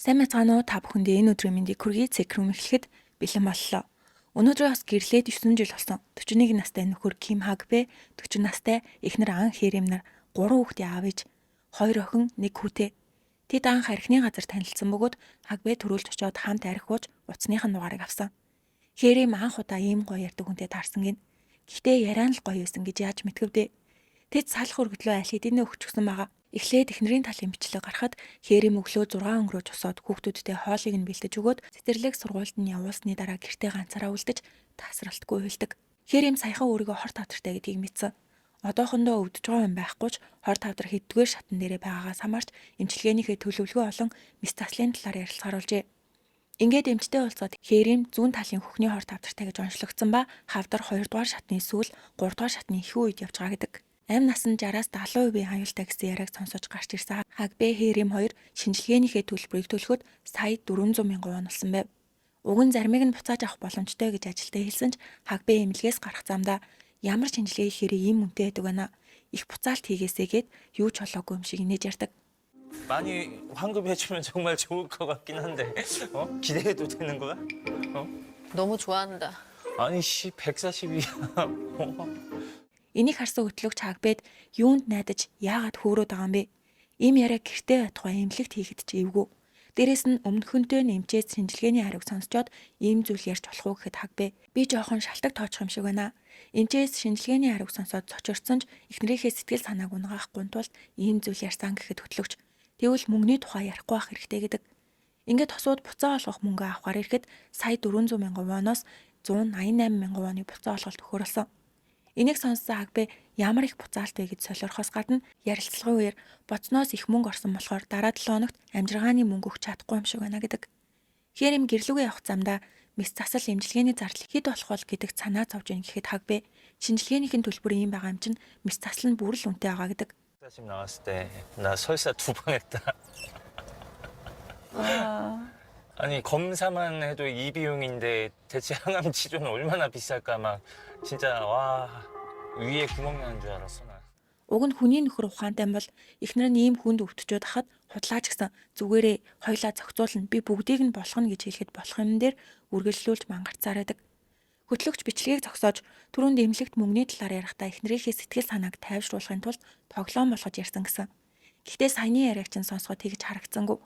Сайн мэцгаано та бүхэндээ энэ өдрийн мэндийг хүргэе. Цэкрүм эхлэхэд бэлэн боллоо. Өнөөдөр бас гэрлээд 9 жил болсон. 41 настай нөхөр Ким Хагбэ, 40 настай эхнэр Ан Хэрэм нар 3 хүүхдийн аав ээж, 2 охин, 1 хүүтэй. Тэд анх архины газар танилцсан бөгөөд Хагбэ төрүүлж очиод хамт архиуж уцсных нь дугаарыг авсан. Хэрэм анх удаа ийм гоё ярьдаг хүнтэй таарсан гин. Гэхдээ яриан л гоё байсан гэж яаж мэдгэвдэ. Тэд салах өргөдлөө аль хэдийнэ өгчихсөн байгаа. Эхлээд эхнэрийн талын бичлэг гарахад Хэрэм өглөө 6 өнгөрөөж усаад хүүхдүүдтэй хоолыг нь бэлдэж өгөөд цэцэрлэг сургуульд нь явуулсны дараа гэртээ ганцаараа үлдэж тасралтгүй уйлдаг. Хэрэм саяхан өөрийгөө хорт тавдартай гэдгийг мэдсэн. Одоохондоо өвдөж байгаа юм байхгүй ч хорт тавдар хэддүгээр шатн дээрээ байгаагаас хамаарч эмчилгээнийхээ төлөвлөгөө болон мэс таслын талаар ярилцгаруулжээ. Ингээд эмчтэй уулзаад Хэрэм зүүн талын хөхний хорт тавдартай гэж онцлогдсон ба хавдар 2 дугаар шатны сүүл 3 дугаар шатны их үед явж байгаа гэдэг. Амь нас нь 60-аас 70% аюултай гэсэн яриаг сонсож гарч ирсэн Хагбэ Хэрэм хоёр шинжилгээнийхээ төлбөрийг төлөхөд сая 400 мянган вон болсон байв. Уг нь заримыг нь буцааж авах боломжтой гэж ажилтаа хэлсэн ч Хагбэ эмнэлгээс гарах замдаа ямар шинжилгээ хийхээрээ ийм үнэтэй байдаг байна. Их буцаалт хийгээсэй гэд юу ч болоогүй юм шиг инээж ярьдаг. 많이 환급해주면 정말 좋을 것 같긴 한데 기대해도 되는 거야? 너무 좋아한다. 아니 씨 140이야. Энийг харсан хөтлөгч Хагбэд юунд найдаж яагаад хөөрөөд байгаа юм бэ? Ийм яриа гэртээ байтугай эмнэлэгт хийхэд ч эвгүй. Дээрээс нь өмнөхөнтэй нэмчээс шинжилгээний хариуг сонсчоод ийм зүйл ярьж болох уу гэхэд Хагбэ би жоохон шалтак тоочих юм шиг байна. Эмчээс шинжилгээний хариуг сонсоод цочорсон ч эхнэрийнхээ сэтгэл санааг унгаахгүй тулд ийм зүйл ярьсан гэхэд хөтлөгч тэгвэл мөнгөний тухай ярихгүй байх хэрэгтэй гэдэг. Ингээд тосууд буцаа олгох мөнгө авахар ирэхэд сая 400 мянган воноос 188 мянган воны буцаа олголт төхөөрөлсөн. Энийг сонссон Хагбэ ямар их буцаалт вэ гэж солиорхоос гадна ярилцлагын үеэр боцноос их мөнгө орсон болохоор дараа 7 хоногт амжиргааны мөнгө өгч чадахгүй юм шиг байна гэдэг. Хэрэм гэрлүүгээ явах замдаа мэс засал эмчилгээний зардал хэд болох бол гэдэг санаа зовж ийн гэхэд Хагбэ шинжилгээнийхэн төлбөр ийм байгаа юм чинь мэс засал нь бүр л үнэтэй байгаа гэдэг. 140 나왔을 때 나 설사 2번 했다. 아니 검사만 해도 이 비용인데 대체 항암 치료는 얼마나 비쌀까 막 진짜 와 위에 구멍 나는 줄 알았어 나. Уг нь хүний нөхөр ухаантай бол эхнэр нь ийм хүнд өвтчөөд хахад худлаач гисэн зүгээрээ хоёлаа зохицуулна би бүгдийг нь болгоно гэж хэлэхэд болох юм дээр үргэлжлүүлж мангарцаар байдаг. Хөтлөгч бичлэгийг зогсоож түрүүнд эмнэлэгт мөнгөний талаар ярихдаа эхнэрийнхээ сэтгэл санааг тайвшруулахын тулд тоглоом болгож ярьсан гэсэн. Гэхдээ саяны яриаг чинь сонсоход тэгж харагдсангүй.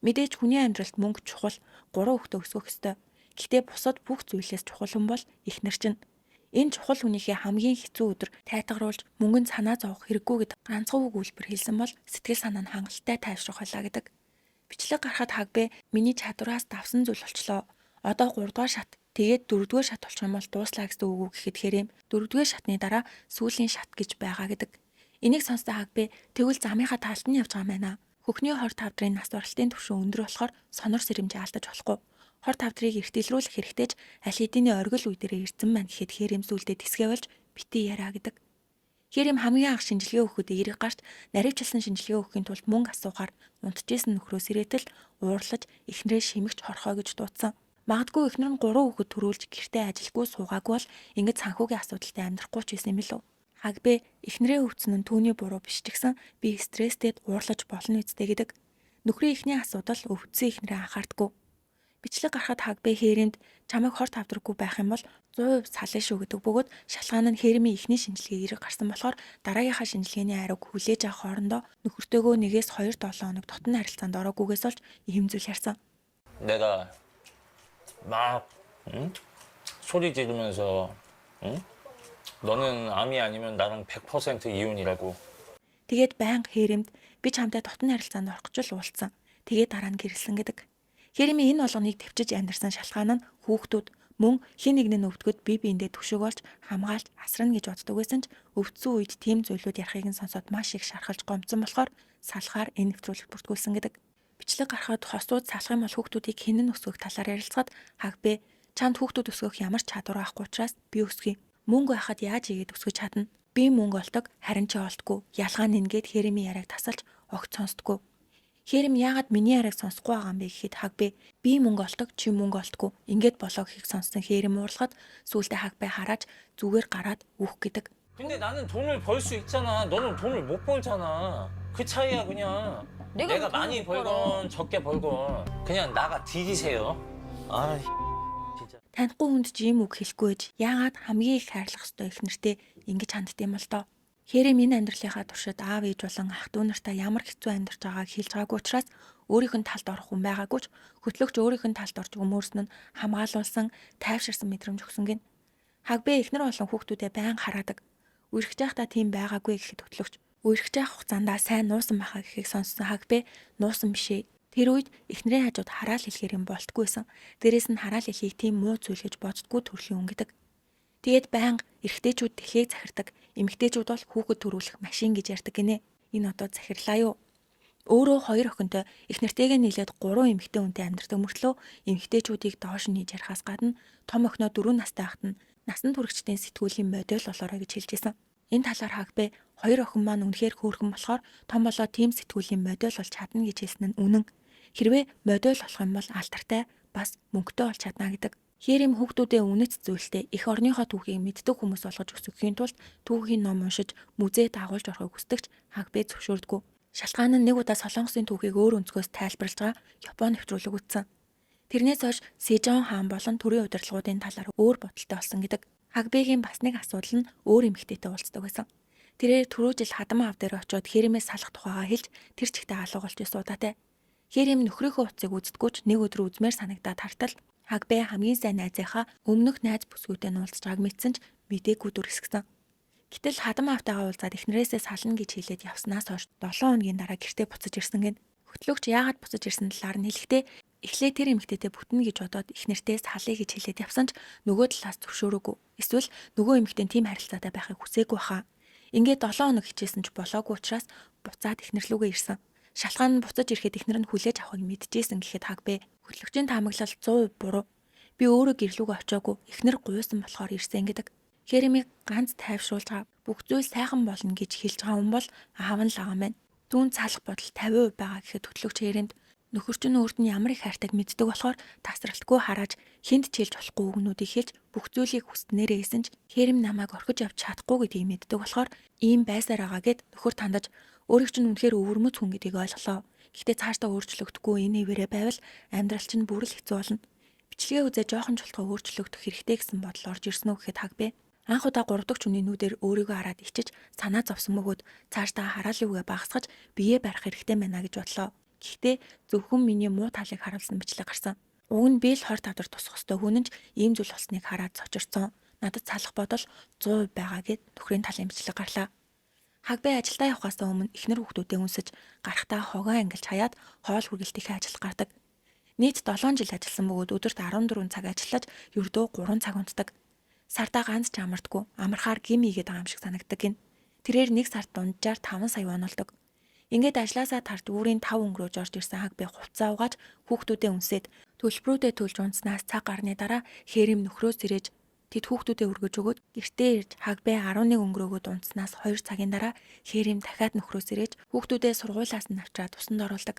Мэдээж хүний амьдралд мөнгө чухал, 3 хүүхдээ өсгөх ёстой. Гэхдээ бусад бүх зүйлээс чухал хүн бол эхнэр чинь. Энэ чухал хүнийхээ хамгийн хэцүү өдөр тайтгаруулж мөнгөнд санаа зовох хэрэггүй гэд ганцхан үг үйлбэр хэлсэн бол сэтгэл санаа нь хангалттай тайвшрах байлаа гэдэг. Бичлэг гарахад Хагбэ миний чадвараас давсан зүйл болчлоо. Одоо 3 дугаар шат тэгээд 4 дугаар шат болчих юм бол дууслаа гэсэн үг гэхэд Хэрэм 4 дугаар шатны дараа сүүлийн шат гэж байгаа гэдэг. Энийг сонссон Хагбэ тэгвэл замынхаа таалт нь явж байгаа юм байна. Хөхний хорт тавдрын нас баралтын түвшин өндөр болохоор сонор сэрэмжээ алдаж болохгүй. Хорт тавдрыг эртэлрүүлэх хэрэгтэй ч аль хэдийн оргил үе дээрээ ирсэн маань гэхэд Хэрэм зүйлдээ тэсгээ болж бити яриа гэдэг. Хэрэм хамгийн анх шинжилгээ өгөхөд эерэг гарт наривчлсан шинжилгээ өгөхийн тулд мөнгө асуухаар унтжсэн нөхрөөс ирээтэл уурлаж эхнэрээ шимэгч хорхоо гэж дуудсан. Магадгүй эхнэр нь 3 хүүхэд төрүүлж гэртээ ажилгүй суугаагүй бол ингэж санхүүгийн асуудалтай амьдрахгүй ч байсан юм л үү. Хагбэ эхнэрээ өвцөн нь түүний буруу биш ч гэсэн би стресстэд уурлаж болно үстэй гэдэг. Нөхрийн эхний асуудал өвдсөн эхнэрээ анхаардаггүй. Бичлэг гарахад Хагбэ Хэрэмд чамайг хорт авдраггүй байх юм бол 100% сална шүү гэдэг бөгөөд шалгаан нь Хэрэмийн эхний шинжилгээ эрэг гарсан болохоор дараагийнхаа шинжилгээний хариуг хүлээж авах хоорондоо нөхөртөөгөө 1-2 7 хоног дотн харилцаанд ороогүйгээс олж ийм зүйл ярьсан. 내가 막 소리 지르면서 너는 암이 아니면 나랑 100% 이혼이라고. Тэгээд байнга Хэрэмд би чамтай дотн харилцаанд орох гэж л уулзсан. Тэгээд дараа нь гэрэлсэн гэдэг. Хэрэмийн энэ болгоныг төвчж амьдарсан шалтгаан нь хүүхдүүд мөн хин нэг нь өвдгөд бие биендээ түшөөгөөлж хамгаалж асрана гэж боддог байсан ч өвдсөн үед тийм зүйлүүд ярихыг нь сонсоод маш их шархалж гомдсон болохоор салахаар энэ нэвтрүүлэг бүртгүүлсэн гэдэг. Бичлэг гарахад хосууд салах юм бол хүүхдүүдийг хэн нь өсгөх талаар ярилцахад Хагбэ чамд хүүхдүүд өсгөх ямар ч чадвар байхгүй учраас би өсгөе. Мөнгө байхад яаж игээд өсгөж чадна? Би мөнгө олдог, харин ч олдгүй. Ялгаа нь ингээд Хэрэмийн яриаг тасалж огт сонсдгүй. Хэрэм яагаад миний яриаг сонсохгүй байгаа юм бэ гэхэд Хагбэ би мөнгө олдог, чи мөнгө олдгүй. Ингээд болоо гэхийг сонссон Хэрэм уурлахад сүүлдээ Хагбэ хараад зүгээр гараад үх гэдэг. 근데 나는 돈을 벌 수 있잖아. 너는 돈을 못 벌잖아. 그 차이야 그냥. 내가 많이 벌건 적게 벌건 그냥 나가 뒤지세요. 아 진짜. Танихгүй хүнд ч ийм үг хэлэхгүй ээж яагаад хамгийн их хайрлах ёстой их нэртэй ингэж хандд юм бол доо. Хэрэм энэ амьдралынхаа туршид аав ээж болон ах дүү нартай ямар хэцүү амьдарч байгааг хэлж байгаагүй учраас өөрийнх нь талд орох хүн байгаагүй ч хөтлөгч өөрийнх нь талд орж өмөрсөн нь хамгаалуулсан тайвширсан мэдрэмж өгсөн гин. Хагбэ эхнэр болон хүүхдүүдэд байн хараадаг. Үерхэж байхдаа тийм байгаагүй гэхэд хөтлөгч үерхэж байх хугацаанд сайн нуусан байхаа гэхийг сонссон Хагбэ нуусан бишээ. Тэр үед эхнэрийн хажууд хараал хэлэхээр юм болтгүйсэн. Дээрээс нь хараал хэлхийг тийм муу зүйл гэж боддгүй төрлийн хүн гэдэг. Тэгээд байнга эрэгтэйчүүд дэлхийг захирдаг, эмэгтэйчүүд бол хүүхэд төрүүлэх машин гэж ярьдаг гинэ. Энэ одоо захирлаа юу? Өөрөө 2 охинтой эхнэртэйгээ нийлээд 3 эмэгтэй хүнтэй амьдардаг мөртлөө эмэгтэйчүүдийг доош нь хийж ярихаас гадна том охиноо 4 настай хахад нь насан туршидтын сэтгүүлийн модель болоорой гэж хэлжсэн. Энэ талаар Хагбэ 2 охин маань үнэхээр хөөрхөн болохоор том болоод тийм сэтгүүлийн модель болж чадна гэж хэлсэн нь үнэн. Хэрвээ модель болох юм бол алдартай бас мөнгөтэй болж чадна гэдэг. Хэрэм хүүхдүүдээ үнэт зүйлтэй их орныхоо түүхийг мэддэг хүмүүс болгож өсгөхийн тулд түүхийн ном уншиж музейд агуулж орохыг хүсдэгч Хагбэ зөвшөөрдөггүй. Шалтгаан нь нэг удаа Солонгосын түүхийг өөр өнцгөөс тайлбарлаж байгаа Японы нэвтрүүлэг үзсэн. Тэрнээс хойш Сэжон хаан болон төрийн удирдлагуудын талаар өөр бодолтой болсон гэдэг. Хагбэгийн бас нэг асуудал нь өөр эмэгтэйтэй уулздаг байсан. Тэрээр түрүү жил хадам аав дээр очиод Хэремээс салах тухайгаа хэлж тэр чигтээ алуугалж суудаатай. Хэрэм нөхрийнхөө утсыг үздэггүй ч нэг өдөр үзмээр санагдаад хартал Хагбэ хамгийн сайн найзынхаа өмнөх найз бүсгүйтэй уулзж байгааг мэдсэн ч мдээгүй дүрсгсэн. Гэтэл хадам аавтайгаа уулзаад эхнэрээсээ сална гэж хэлээд явснаас хойш 7 хоногийн дараа гэртээ буцаж ирсэн гэн. Хөтлөгч яагаад буцаж ирсэн талаар нь хэлэхдээ эхлээ тэр эмэгтэйтэй бүтнэ гэж бодоод эхнэртээ салъя гэж хэлээд явсан ч нөгөө талаас зөвшөөрөөгүй. Эсвэл нөгөө эмэгтэй тийм харилцаатай байхыг хүсээгүй хаа. Ингээд 7 хоног хичээсэн ч болоогүй учраас буцаад эхнэрлүүгээ ирсэн. Шалгаан нь буцаж ирэхэд эхнэр нь хүлээж авахыг мэдчихсэн гэхэд Хагбэ хөтлөгчийн таамаглал 100% буруу. Би өөрөө гэрлүүгээ очиагүй. Эхнэр гуйсан болохоор ирсэн гэдэг. Хэремийг ганц тайвшруулж байгаа бүх зүйл сайхан болно гэж хэлж байгаа хүн бол аав нь л байгаа мэн. Зүүн цаалах бодол 50% байгаа гэхэд хөтлөгч Хэремд нөхөрч нь өөрт нь ямар их хайртайг мэддэг болохоор тасралтгүй харааж хүнд чилж болохгүй үгнүүдийг хэлж бүх зүйлийг хүснээрээ хийсэн ч Хэрэм намайг орхиж явж чадахгүй гэдгийг мэддэг болохоор ийм байсаар байгаа гэд нөхөр тандаж өөрийг чинь үнэхээр өвөрмөц хүн гэдгийг ойлголоо. Гэхдээ цаашдаа өөрчлөгдөхгүй энэ хэвээрээ байвал амьдрал чинь бүр л хэцүү болно. Бичлэгээ үзээ жоохон жолтгоо өөрчлөгдөх хэрэгтэй гэсэн бодол орж ирсэн үү гэхэд Хагбэ анх удаа 3 дахь хүний нүдээр өөрийгөө хараад ичиж санаа зовсон мөгөөд цаашдаа хараалыугээ багасгаж биеэ барих хэрэгтэй байна гэж бодлоо. Гэхдээ зөвхөн миний муу талыг харуулсан бичлэг гарсан. Уг нь би л хор тавдар тусах хөстөө хүн нь ийм зүйл болсныг хараад цочирсон. Надад салах бодол 100% байгаа гэд нөхрийн талын бичлэг гарлаа. Хагбэ ажилдаа явахаас өмнө эхнэр хүүхдүүдээ үнсэж гарахтаа хогоо ангилж хаяад хоол хүргэлтийнхээ ажил гардаг. Нийт 7 жил ажилласан бөгөөд өдөрт 14 цаг ажиллаж ердөө 3 цаг унтдаг. Сардаа ганц ч амардгүй. Амархаар гим игээд байгаа юм шиг санагддаг гин. Тэрээр нэг сард дунджаар 5 сая онолдог. Ингээд ажлаасаа тарж үүрийн 5 өнгөрөөж орж ирсэн Хагбэ хувцас угааж хүүхдүүдээ үнсээд төлбөрүүдээ төлж унтснаас цаг гарны дараа Хэрэм нөхрөөс ирээж тэд хүүхдүүдээ өргөж өгөөд гэртээ ирж Хагбэ 11 өнгөрөөгөөд унтснаас 2 цагийн дараа Хэрэм дахиад нөхрөөс ирээж хүүхдүүдээ сургуулиас нь авчираад тусанд оруулдаг.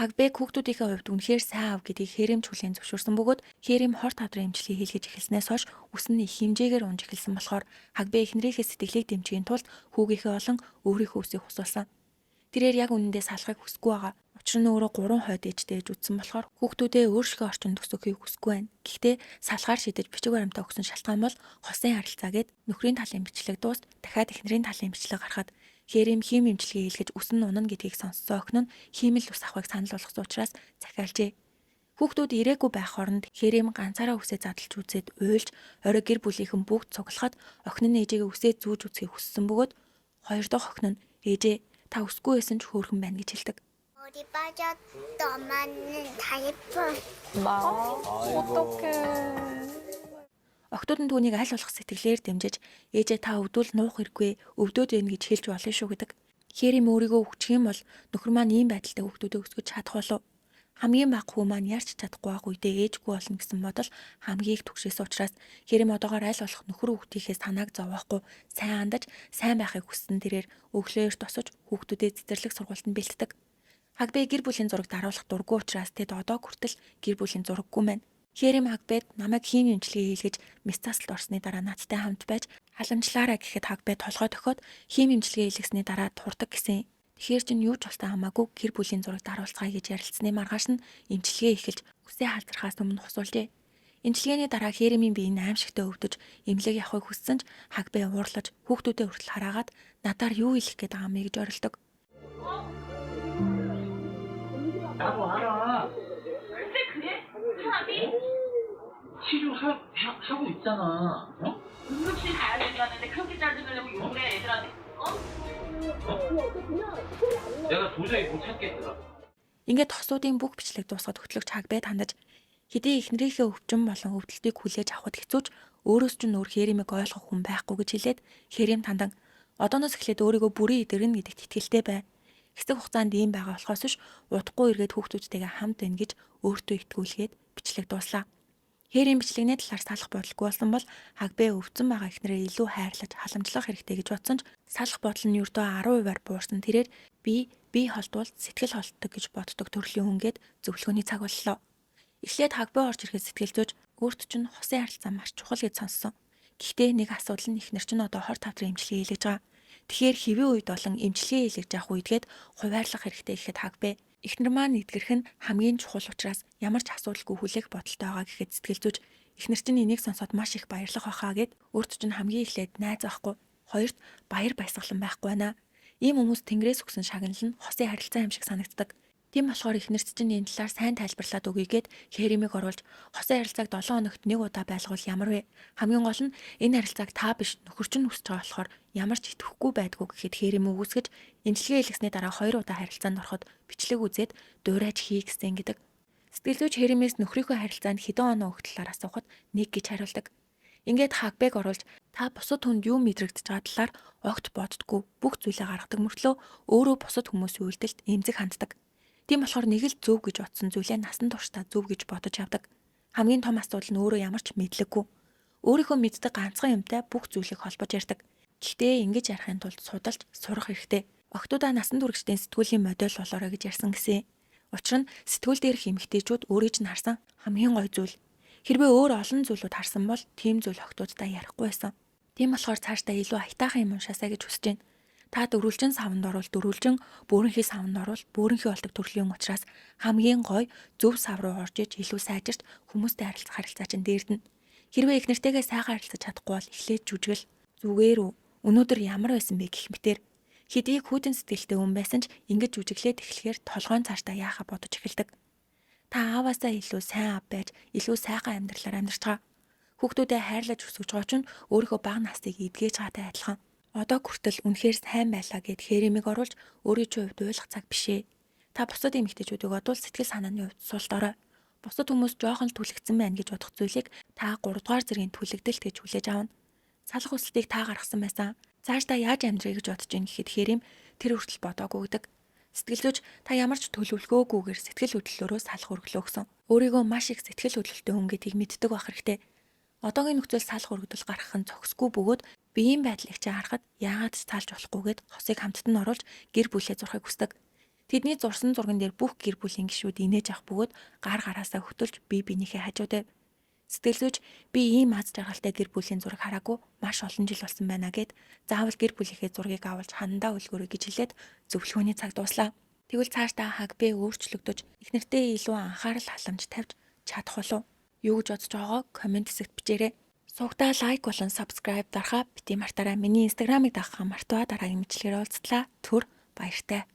Хагбэ хүүхдүүдийнхээ хувьд үнэхээр сайн аав гэдгийг Хэрэм чүлэн зөвшөөрсөн бөгөөд Хэрэм хор тавдрын эмчилгээ хийлгэж эхэлснээс хойш үс нь их хэмжээгээр унж эхэлсэн болохоор Хагбэ эхнэрийнхээ сэтгэлийг дэмжихийн тулд хүүгийнхээ болон өөрийнхөө үсийг хусуулсан. Тэрээр яг үнэндээ салахыг хүсэхгүй байгаа. Учир нь өөрөө 3 хойд ээжтэй ээж үтсэн болохоор хүүхдүүдээ өөрсгөө орчинд төсөөхийг хүсэхгүй байна. Гэхдээ салахаар шийдэж бичиг баримтаа өгсөн шалтгаан бол хосын харилцаа гэд нөхрийн талын бичлэг дуust дахиад эхнэрийн талын бичлэг гарахад Хэрэм хим эмчилгээ хийлгэж үс нь унана гэдгийг сонссон охин нь хиймэл ус авахыг санал болгосон учраас захиалжээ. Хүүхдүүд ирээгүй байх оронд Хэрэм ганцаараа үсээ задлж үзээд уйлж орой гэр бүлийнхэн бүгд цуглахад охин нь ээжигээ үсээ зүүж үзхийг хүссэн бөгөөд хоёр дахь охин нь ээжээ та үсгүй байсан ч хөөрхөн байна гэж хэлдэг. 어디 빠졌더 맞는 다이퍼. 어떡해. Охтууд нь түүнийг аль болох сэтгэлээр дэмжиж ээжээ та өвдөл нуух хэрэггүй өвдөөд байна гэж хэлж болно шүү гэдэг. Хэрэм өөрийгөө өгчих юм бол нөхөр маань ийм байдалтай хүүхдүүдээ өсгөж чадах болов. Хамгийн бага хүү маань ярьж чадахгүй байх үедээ ээжгүй болно гэсэн бодол хамгийн их түгшээс учраас Хэрэм одоогоор аль болох нөхөр хүүхдийнхээ санааг зовоохгүй сайн андаж сайн байхыг хүссэн тэрээр өглөөр тосож хүүхдүүдээ цэцэрлэг сургуультанд бэлтдэг. Хагбэ гэр бүлийн зураг даруулах дурггүй учраас тэд одоо хүртэл гэр бүлийн зураггүй байна. Хэрэм Хагбэд намайг хим эмчилгээ хийлгэж мэс тасалд орсны дараа надтай хамт байж халамжлаарай гэхэд Хагбэ толгой тохиод хим эмчилгээ хийлгэсний дараа турдаг гэсэн. Тэгэхээр чинь юу ч болтой хамаагүй гэр бүлийн зураг даруулцгаая гэж ярилцсны маргааш нь эмчилгээ эхэлж үсээ халзрахаас өмнө хусуулжээ. Эмчилгээний дараа Херемийн бие нь аимшигтай өвдөж эмнэлэг явахыг хүссэн ч Хагбэ уурлаж хүүхдүүдэд хүртэл хараагаад надаар юу хэлэх гээд байгаа юм гэж орилдог. 나도 알아. 근데 그래? 사람이 치료하고 있잖아. 어? 응급실 가야 된다는데 그렇게 짜증을 내고 욕을 해 애들한테. 내가 도저히 못 참겠더라. Ингээд тосуудын бүх бичлэг дуусгаад хөтлөгч Хагбэ хандаж хэдий эхнэрийнхээ өвчин болон өвдөлтийг хүлээж авахд хэцүүч өөрөөс ч нөр Херемийг ойлгох хүн байхгүй гэж хэлээд Херем тандан одооноос эхлээд өөрийгөө бүрэн идэрнэ гэдэгт итгэлтэй бай. Хэсэг хугацаанд ийм байгаа болохоос биш удахгүй эргээд хүүхдүүдтэйгээ хамт байна гэж өөртөө итгүүлгээд бичлэг дууслаа. Херем бичлэгний талаар салах бодолгүй болсон бол Хагбэ өвдсөн байгаа эхнэрээ илүү хайрлаж халамжлах хэрэгтэй гэж бодсон ч салах бодол нь ердөө 10%-аар буурсан тэрээр би холдвол сэтгэл холддог гэж боддог төрлийн хүнгээд зөвлөгөөний цаг боллоо. Эхлээд Хагбэ орж ирэхэд сэтгэл зүйж өөрт чинь хосын харилцаа маш чухал гэж сонссон. Гэхдээ нэг асуудал нь эхнэр чинь одоо 20 тавдрын эмчилгээ хийлгэж байгаа. Тэгэхээр хэвийн үед болон эмчилгээ хийлгэж явах үедгээд хуваарлах хэрэгтэй гэхэд Хагбэ эхнэр маань эдгэрх нь хамгийн чухал учраас ямар ч асуудалгүй хүлээх бодолтой байгаа гэхэд сэтгэл зүйж эхнэр чинь энийг сонсоод маш их баярлах байхаа гэд өөрт чинь хамгийн эхлээд найз байхгүй. Хоёрт баяр баясгалан байхгүй байна. Ийм хүмүүс тэнгэрээс өгсөн шагнал нь хосын харилцаа юм шиг санагддаг. Тийм болохоор эхнэрт чинь энэ талаар сайн тайлбарлаад өгье гэд Херемийг оруулж хосын харилцааг 7 хоногт нэг удаа байлгавал ямар вэ? Хамгийн гол нь энэ харилцааг та биш нөхөр чинь хүсэж байгаа болохоор ямар ч итгэхгүй байдгүй гэхэд Херем үгүйсгэж эмчилгээ хийлгэсний дараа 2 удаа харилцаанд ороход бичлэг үзээд дуурайж хий гэсэн гэдэг. Сэтгэл зүйч Херемээс нөхрийнхөө харилцаанд хэдэн оноо өгөх талаар асуухад нэг гэж хариулдаг. Ингээд Хагбэг оруулж та бусад хүнд юу мэдрэгдэж байгаа талаар огт боддггүй бүх зүйлээ гаргадаг мөртлөө өөрөө бусад хүмүүсийн үйлдэлд эмзэг ханддаг. Тийм болохоор нэг л зөв гэж бодсон зүйлээ насан туршдаа зөв гэж бодож явдаг. Хамгийн том асуудал нь өөрөө ямар ч мэдлэггүй. Өөрийнхөө мэддэг ганцхан юмтай бүх зүйлийг холбож ярьдаг. Гэхдээ ингэж ярихын тулд судалж сурах хэрэгтэй. Октоудаа насан туршидын сэтгүүлийн модель болоорой гэж ярьсан гэсэн. Учир нь сэтгүүл дээрх эмэгтэйчүүд өөрийг нь харсан хамгийн гой зүйл. Хэрвээ өөр олон зүйлүүд харсан бол тийм зүйл октоудаа ярихгүй байсан. Тийм болохоор цаашдаа илүү аятайхан юм уншаасаа гэж хүсэж байна. Та дөрвөлжин савнд орвол дөрвөлжин, бөөрөнхий савнд орвол бөөрөнхий болдог төрлийн учраас хамгийн гой зөв сав руу орж иж илүү сайжирч хүмүүстэй харилцах чинь дээрдэнэ. Хэрвээ их нэртэйгээ сайхан харилцаж чадахгүй бол эхлээд жүжигэл зүгээр үү? Өнөөдөр ямар байсан бэ гэх мэтэр хэдий хүүтэн сэтгэлтэй хүн байсан ч ингэж жүжиглээд эхлэхээр толгойн цаашдаа яахаа бодож эхэлдэг. Та ааваасаа илүү сайн аав байж, илүү сайхан амьдралаар амьдарч байгаа. Хүүхдүүдэд хайрлаж өсгөж байгаа чинь өөрийнхөө бага настыг эдгэж байгаатай адилхан. Одоо хүртэл үнэхээр сайн байлаа гэд Херемийг оруулж өөрийн хувьд ойлгох цаг бишээ. Та бусад эмэгтэйчүүдийг одвол сэтгэл санааны хувьд сул дорой. Бусад хүмүүс жоохон л түлхэгдсэн байна гэж бодох зүйлийг та 3 дугаар зэргийн түлхэгдэлт гэж хүлээж авна. Салах хүслийг та гаргасан байсан. Цаашдаа яаж амьдрэх гэж бодож ийн гэхэд Херем тэр хүртэл бодоогүй гэдэг. Сэтгэл зүйч та ямар ч төлөвлөгөөгүйгээр сэтгэл хөдлөлөөрөө салах өргөлөө өгсөн. Өөрийгөө маш их сэтгэл хөдлөлтөй хүн гэдгийг мэддэг байх хэрэгтэй. Одоогийн нөхцөл салах өргөдөл гаргах нь зохисгүй бөгөөд биеийн байдлыг чи харахад яагаад ч салж болохгүйгээд хосыг хамтд нь оруулж гэр бүлээ зурхыг хүсдэг. Тэдний зурсан зурган дээр бүх гэр бүлийн гишүүд инээж авах бөгөөд гараасаа хөтөлж бие биенийхээ хажуудаа сэтгэл зүйч би ийм аз жаргалтай гэр бүлийн зураг хараагүй маш олон жил болсон байна гэд заавал гэр бүлийнхээ зургийг авалж хандаа үлгөрөө гэж хэлээд зөвлөгөөний цаг дуслаа. Тэгвэл цаашдаа Хагбэ өөрчлөгдөж их нэртэй илүү анхаарал халамж тавьж чадах болов. Юу гэж бодож байгаагаа комент хэсэгт бичээрэй. Суугтаа лайк болон subscribe дарахаа бити мартаарай. Миний инстаграмыг дагахаа мартаа дараагийн мэтлэгээр уулзтлаа. Түр баяртай.